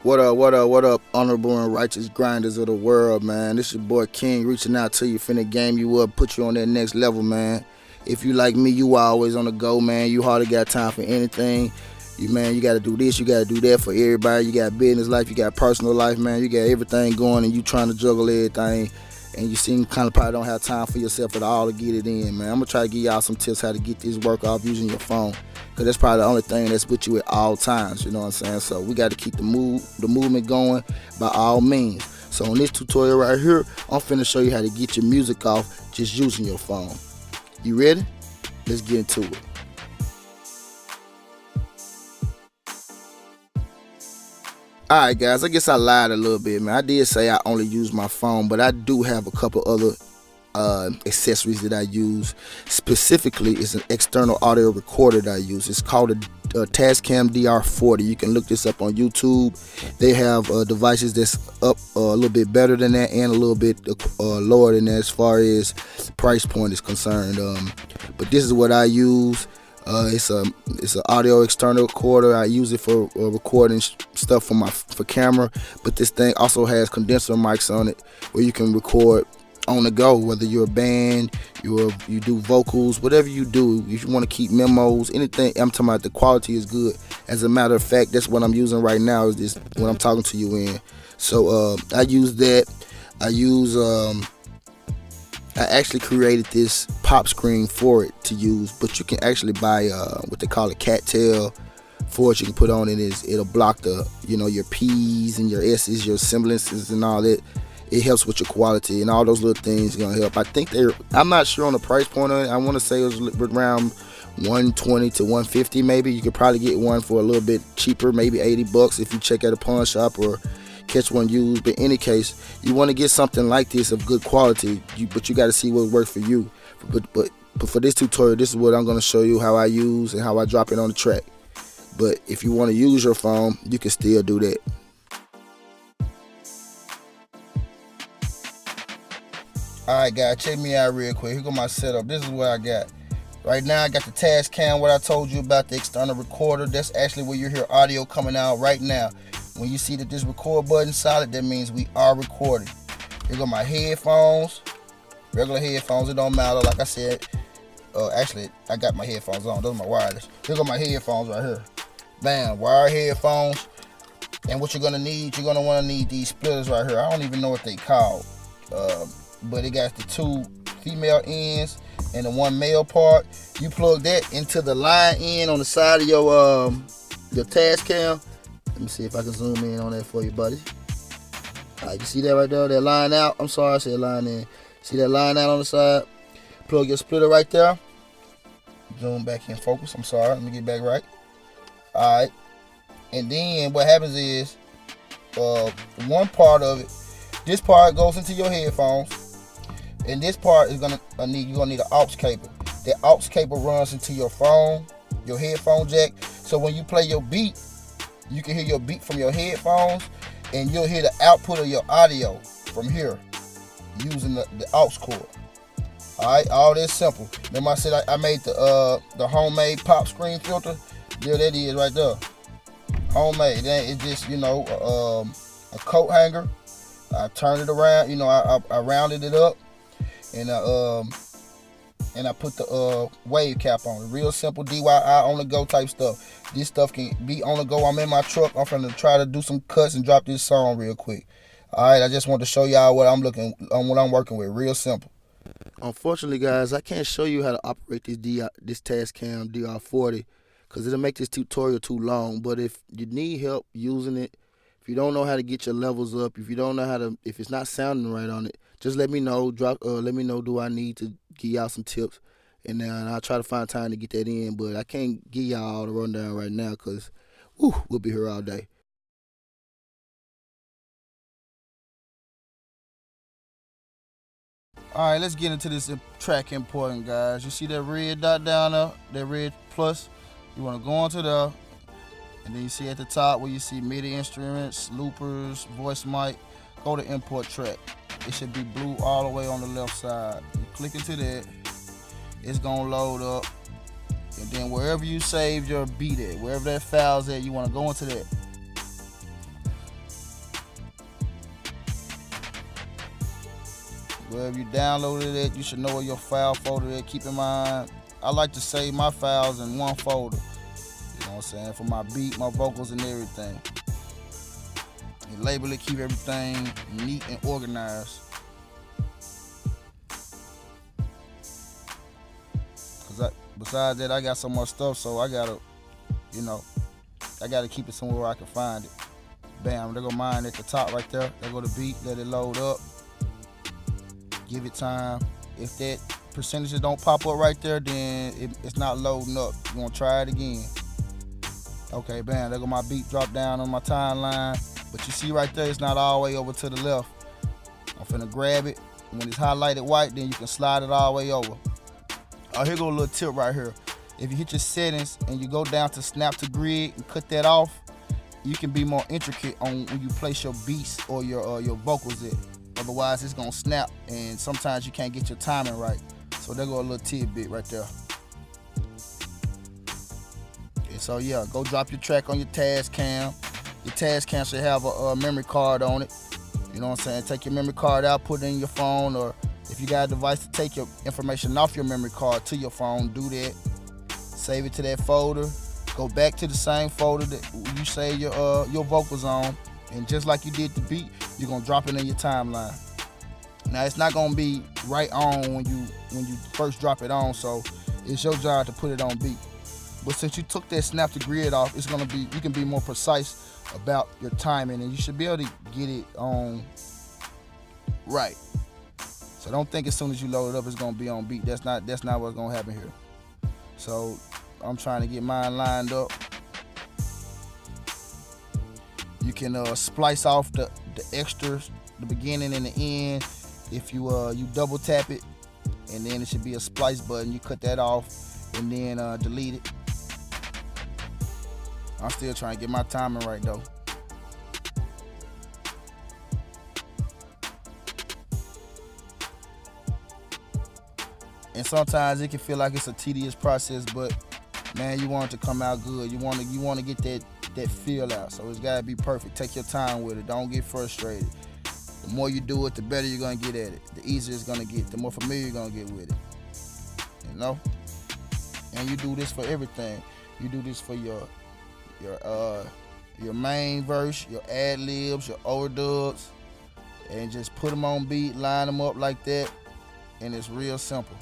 What up, honorable and righteous grinders of the world, man? This your boy King reaching out to you, finna game you up, put you on that next level, man. If you like me, you always on the go, man. You hardly got time for anything. You gotta do this, you gotta do that for everybody. You got business life, you got personal life, man. You got everything going and you trying to juggle everything. And you seem kind of probably don't have time for yourself at all to get it in, man. I'm gonna try to give y'all some tips how to get this work off using your phone. Cause that's probably the only thing that's with you at all times, you know what I'm saying? So we gotta keep the movement going by all means. So in this tutorial right here, I'm finna show you how to get your music off just using your phone. You ready? Let's get into it. Alright guys, I guess I lied a little bit, man. I did say I only use my phone, but I do have a couple other accessories that I use. Specifically, it's an external audio recorder that I use. It's called a Tascam Dr.40. You can look this up on YouTube. They have devices that's up a little bit better than that and a little bit lower than that as far as price point is concerned. But this is what I use. It's an audio external recorder. I use it for recording stuff for camera, but this thing also has condenser mics on it where you can record on the go, whether you're a band, you do vocals, whatever you do. If you want to keep memos, anything, I'm talking about the quality is good. As a matter of fact, that's what I'm using right now, is this what I'm talking to you in. So I use that. I actually created this pop screen for it to use, but you can actually buy what they call a cattail for it. You can put on it. It'll block the, your P's and your S's, your semblances and all that. It helps with your quality and all those little things gonna help. I think I'm not sure on the price point on it. I want to say it was around 120 to 150 maybe. You could probably get one for a little bit cheaper, maybe 80 bucks if you check at a pawn shop or catch one used. But in any case, you want to get something like this of good quality, but you got to see what works for you. But for this tutorial, this is what I'm going to show you how I use and how I drop it on the track. But if you want to use your phone, you can still do that. Alright guys, check me out real quick. Here go my setup. This is what I got. Right now I got the Tascam, what I told you about, the external recorder. That's actually where you hear audio coming out right now. When you see that this record button solid, that means we are recording. Here go my headphones. Regular headphones, it don't matter. Like I said, actually I got my headphones on. Those are my wireless. Here go my headphones right here. Bam, wire headphones. And what you're gonna need, you're gonna wanna need these splitters right here. I don't even know what they call. But it got the two female ends and the one male part. You plug that into the line in on the side of your Tascam. Let me see if I can zoom in on that for you, buddy. Alright, you see that right there? That line out. I'm sorry, I said line in. See that line out on the side? Plug your splitter right there. Zoom back in focus. I'm sorry. Let me get back right. Alright. And then what happens is one part of it, this part goes into your headphones. And this part is you're gonna need an aux cable. That aux cable runs into your phone, your headphone jack. So when you play your beat, you can hear your beat from your headphones, and you'll hear the output of your audio from here using the aux cord. Alright, all this simple. Remember I said I made the homemade pop screen filter? There that is right there. Homemade. Then it's just, a coat hanger. I turned it around, I rounded it up, and I put the wave cap on it. Real simple DIY on the go type stuff. This stuff can be on the go. I'm in my truck. I'm finna try to do some cuts and drop this song real quick. Alright, I just want to show y'all what I'm working with. Real simple. Unfortunately, guys, I can't show you how to operate this Tascam Dr.40 because it'll make this tutorial too long. But if you need help using it, if you don't know how to get your levels up, if you don't know if it's not sounding right on it, just let me know. Let me know. Do I need to give y'all some tips? And then I'll try to find time to get that in. But I can't give y'all all the rundown right now because we'll be here all day. All right, let's get into this track importing, guys. You see that red dot down there, that red plus? You want to go onto there. And then you see at the top where you see MIDI instruments, loopers, voice mic, go to import track. It should be blue all the way on the left side. You click into that, it's gonna load up. And then wherever you saved your beat at, wherever that file's at, you wanna go into that. Wherever you downloaded it, you should know where your file folder is. Keep in mind, I like to save my files in one folder. You know what I'm saying? For my beat, my vocals, and everything. And label it, keep everything neat and organized. Besides that, I got so much stuff, so I gotta keep it somewhere where I can find it. Bam, there go mine at the top right there. There go the beat, let it load up. Give it time. If that percentages don't pop up right there, then it's not loading up. You wanna try it again. Okay, bam, there go my beat drop down on my timeline. But you see right there, it's not all the way over to the left. I'm finna grab it. When it's highlighted white, then you can slide it all the way over. Here go a little tip right here. If you hit your settings and you go down to snap to grid and cut that off, you can be more intricate on when you place your beats or your vocals in. Otherwise, it's gonna snap, and sometimes you can't get your timing right. So there go a little tidbit right there. And so yeah, go drop your track on your Tascam. Your Tascam should have a memory card on it. You know what I'm saying? Take your memory card out, put it in your phone, or if you got a device to take your information off your memory card to your phone, do that. Save it to that folder. Go back to the same folder that you save your vocals on, and just like you did the beat, you're gonna drop it in your timeline. Now it's not gonna be right on when you first drop it on, so it's your job to put it on beat. But since you took that snap to grid off, it's gonna be, you can be more precise about your timing, and you should be able to get it on right. So don't think as soon as you load it up, it's gonna be on beat. That's not what's gonna happen here. So I'm trying to get mine lined up. You can splice off the extras, the beginning and the end. If you double tap it, and then it should be a splice button. You cut that off and then delete it. I'm still trying to get my timing right though. And sometimes it can feel like it's a tedious process, but man, you want it to come out good. You want to get that feel out. So it's gotta be perfect. Take your time with it. Don't get frustrated. The more you do it, the better you're gonna get at it. The easier it's gonna get. The more familiar you're gonna get with it. You know. And you do this for everything. You do this for your main verse, your ad libs, your overdubs, and just put them on beat, line them up like that, and it's real simple.